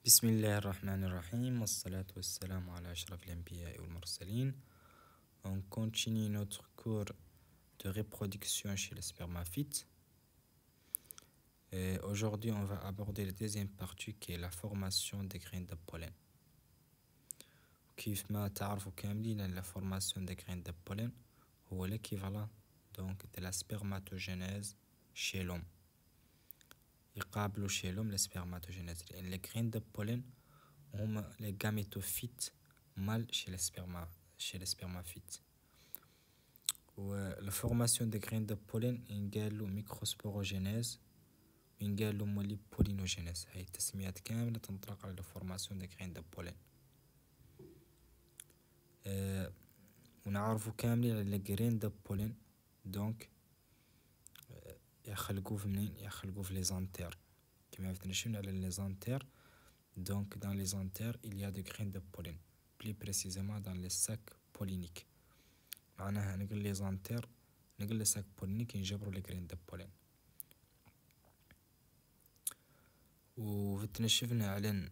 بسم الله الرحمن الرحيم والصلاة والسلام على أشرف الأنبياء والمرسلين. On continue notre cours de reproduction chez les spermaphites. Et aujourd'hui, on va aborder la deuxième partie qui est la formation des graines de pollen. كيف ما تعرفوا كاملين la formation des graines de pollen هو l'équivalent donc de la spermatogénèse chez l'homme. يقابلوا chez l'homme la spermatogénèse. Et les graines de pollen هما les gamétophytes mâles chez les spermaphites. La formation des graines de pollen ينقالوا microsporogénèse وينقالوا مولي pollinogénèse. هاي التسميات كاملة تنطلق على la formation des graines de pollen. ونعرفوا كاملين على les graines de pollen donc يخلقوا في منين؟ يخلقوا في les anthères. كما عرفنا شنو على les anthères. Donc dans les anthères il y a des graines de pollen, plus précisément dans les sacs polliniques. معناها نقول les anthères نقول les sacs polliniques ينجبروا les graines de pollen. وتنشفنا على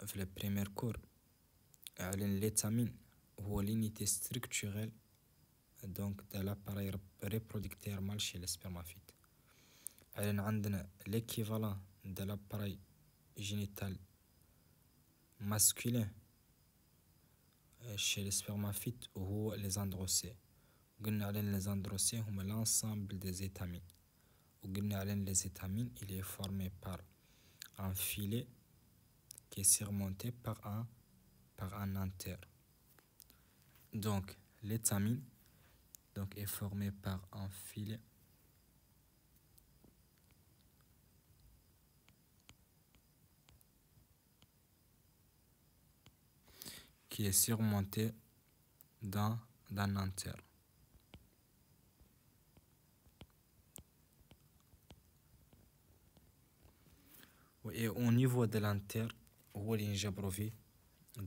في le premier cours على l'étamine هو l'unité structurelle donc de l'appareil reproducteur mâle chez les spermaphites. على عندنا l'équivalent de l'appareil génital masculin chez les spermaphites وهو les androcées. قلنا على les androcées هما l'ensemble des étamines. وقلنا على les étamines il est formé par un filet qui est surmonté par un antère. Donc l'étamine donc est formé par un filet qui est surmonté d'un antère. Et au niveau de l'antère, où il y a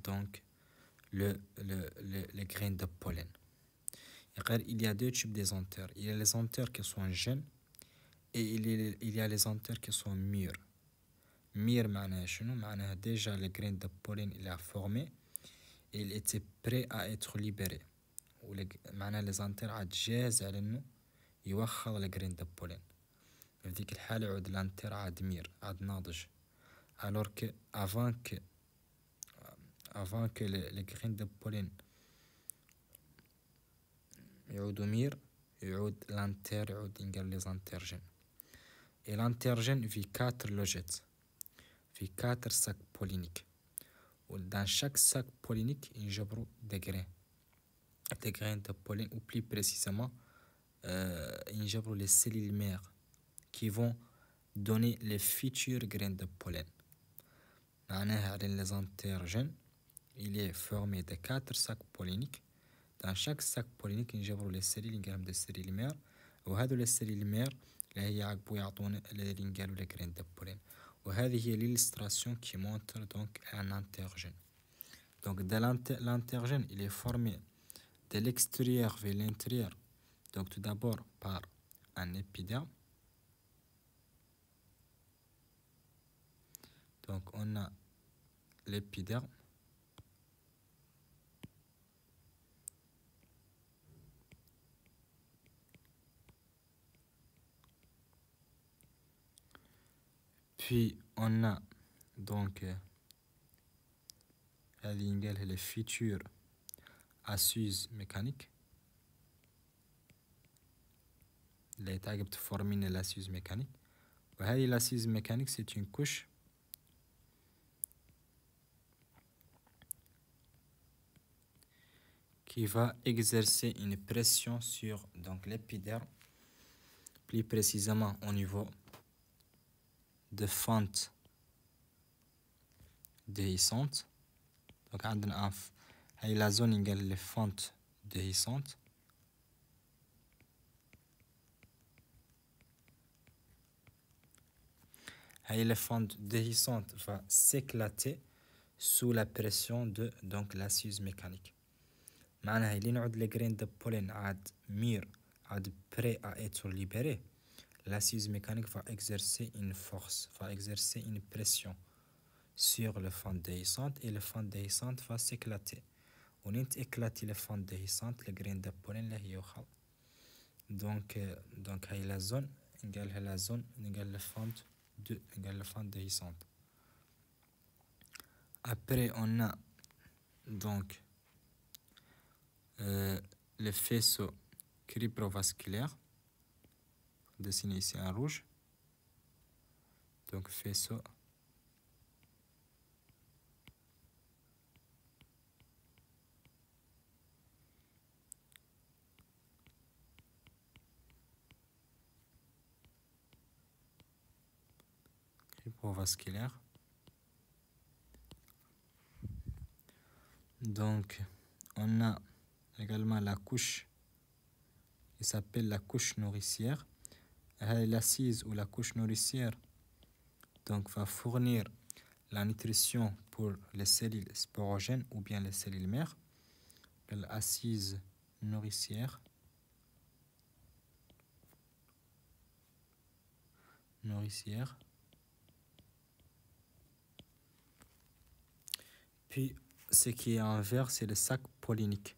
donc les graines de pollen. Il y a deux types des anthères. Il y a les anthères qui sont jeunes et il y a les anthères qui sont mûres. Mûres, معناها déjà les graines de pollen il a formé et il était prêt à être libéré. معناها les anthères عاد جاهز على انه يوخر les graines de pollen. في ذيك الحالة يعود الانتر عاد مير عاد ناضج. alors que avant que les graines de pollen يعودوا مير يعود l'antère يعود ينقال les antergènes. et l'antergène vit 4 logettes في 4 sacs polliniques. dans chaque sac pollinique ينجبروا des graines de pollen ou plus précisément ينجبروا les cellules mères qui vont donner les futures graines de pollen. معناها les antergènes il est formé de 4 sacs polliniques. dans chaque sac pollinique ينجبروا les cellules ينقالهم des cellules mères وهذو les cellules mères اللي هي يعقبوا يعطونا اللي ينقالوا les graines de pollen. وهذه هي l'illustration qui montre donc un antergène. donc l'antergène il est formé de l'extérieur vers l'intérieur donc tout d'abord par un épiderme. Donc on a l'épiderme puis on a donc les futures assuses mécaniques اللي تعقب تفورمين l'assuise mécanique. وهذه l'assuise mécanique c'est une couche qui va exercer une pression sur donc l'épiderme, plus précisément au niveau de fente déhiscente. donc عندنا هاي la zone ينقال les fentes déhiscentes. هاي les fentes déhiscentes va s'éclater sous la pression de donc l'assise mécanique. معناها اللي نعود les graines de pollen عاد mûres عاد prêt à être libéré. l'assise mécanique va exercer une force, va exercer une pression sur le fente déhiscente et le fente déhiscente va s'éclater. On éclater le fente déhiscente, le grain de pollen là يوخل. Donc هاي la zone نقالها la zone نقال le fente de نقال le fente déhiscente. Après on a donc le faisceau cribrovasculaire dessiné ici en rouge. Donc faisceau cribrovasculaire. Donc on a également la couche qui s'appelle la couche nourricière. L'assise ou la couche nourricière donc va fournir la nutrition pour les cellules sporogènes ou bien les cellules mères. L'assise nourricière. Puis ce qui est en vert, c'est le sac pollinique.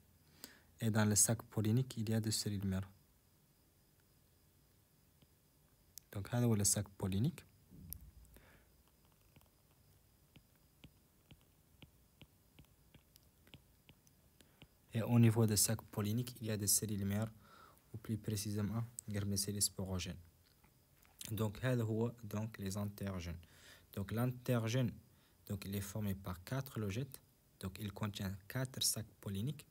Et dans le sac pollinique, il y a des cellules mères. Donc, هذا هو le sac pollinique. Et au niveau des sacs polliniques, il y a des cellules mères, ou plus précisément, les cellules sporogènes. Donc, هذا هو donc les intergènes. Donc, l'intergène, donc, il est formé par 4 logettes. Donc, il contient 4 sacs polliniques.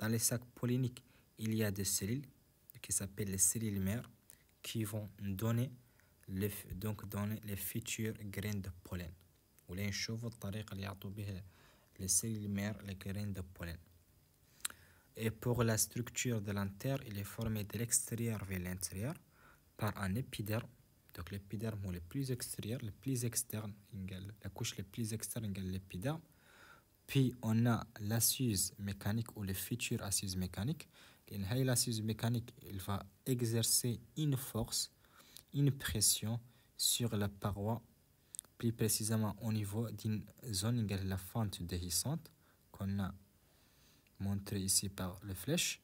Dans les sacs polliniques, il y a des cellules qui s'appellent les cellules mères qui vont donner les futurs graines de pollen. ولا نشوفوا الطريقة اللي يعطوا بها les cellules mères les graines de pollen. Et pour la structure de l'antère, il est formé de l'extérieur vers l'intérieur par un épiderme. Donc l'épiderme est le plus extérieur, le plus externe, la couche la plus externe est l'épiderme. Puis on a l'assise mécanique ou le futur assise mécanique. Et l'assise mécanique, il va exercer une force, une pression sur la paroi, plus précisément au niveau d'une zone, la fente déhiscente, qu'on a montré ici par le flèche.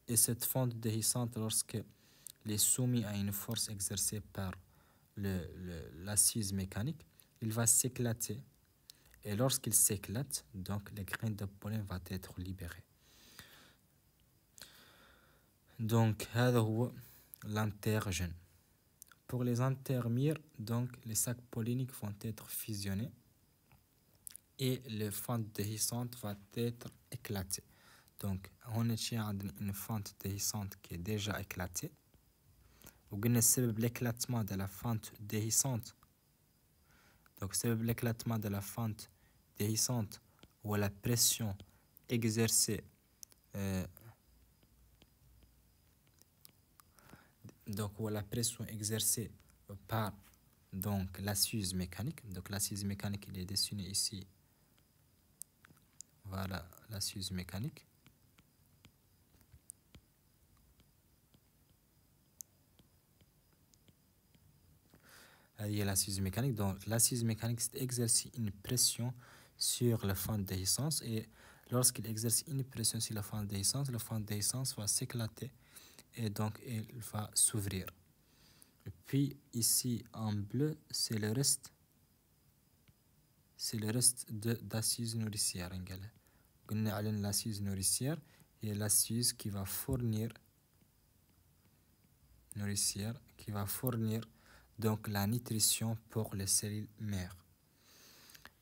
Et cette fente déhiscente, lorsqu'elle est soumise à une force exercée par l'assise mécanique, il va s'éclater. Et lorsqu'il s'éclate, donc les grains de pollen vont être libérés. Donc, هذا هو l'intergène. Pour les intermères, donc les sacs polliniques vont être fusionnés et le fente déhiscente va être éclatée. Donc, on a une fente déhiscente qui est déjà éclatée. L'éclatement de la fente déhiscente. Donc, c'est l'éclatement de la fente déhiscente ou la pression exercée par donc l'assise mécanique. Donc l'assise mécanique, il est dessiné ici. Voilà l'assise mécanique. Il y a l'assise mécanique. Donc l'assise mécanique exerce une pression sur la fente déhiscence, et lorsqu'il exerce une pression sur la fente déhiscence va s'éclater et donc il va s'ouvrir. Et puis ici en bleu, c'est le reste d'assise nourricière. On a l'assise nourricière et l'assise qui va fournir donc la nutrition pour les cellules mères.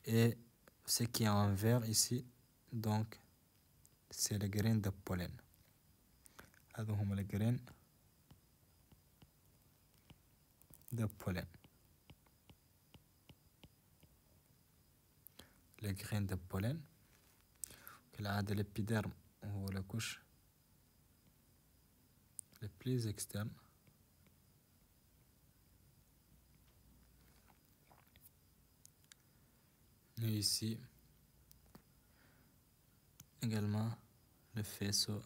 Et ce qui est en vert ici, donc c'est les graines de pollen. هذا هم les graines de pollen. Les graines de pollen. كالعادة l'épiderme هو la couche le plus externe. Et ici également le faisceau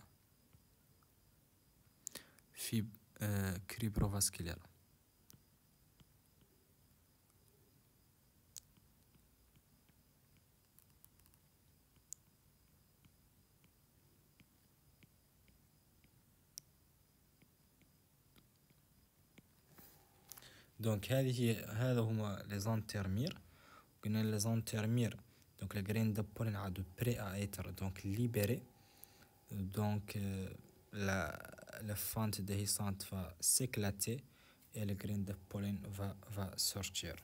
دونك هذا هما لي زانترمير. قلنا لي زانترمير دونك la graine de pollen عادو prêt à être donc libéré. Donc la fente déhiscente va s'éclater et la graine de pollen va sortir.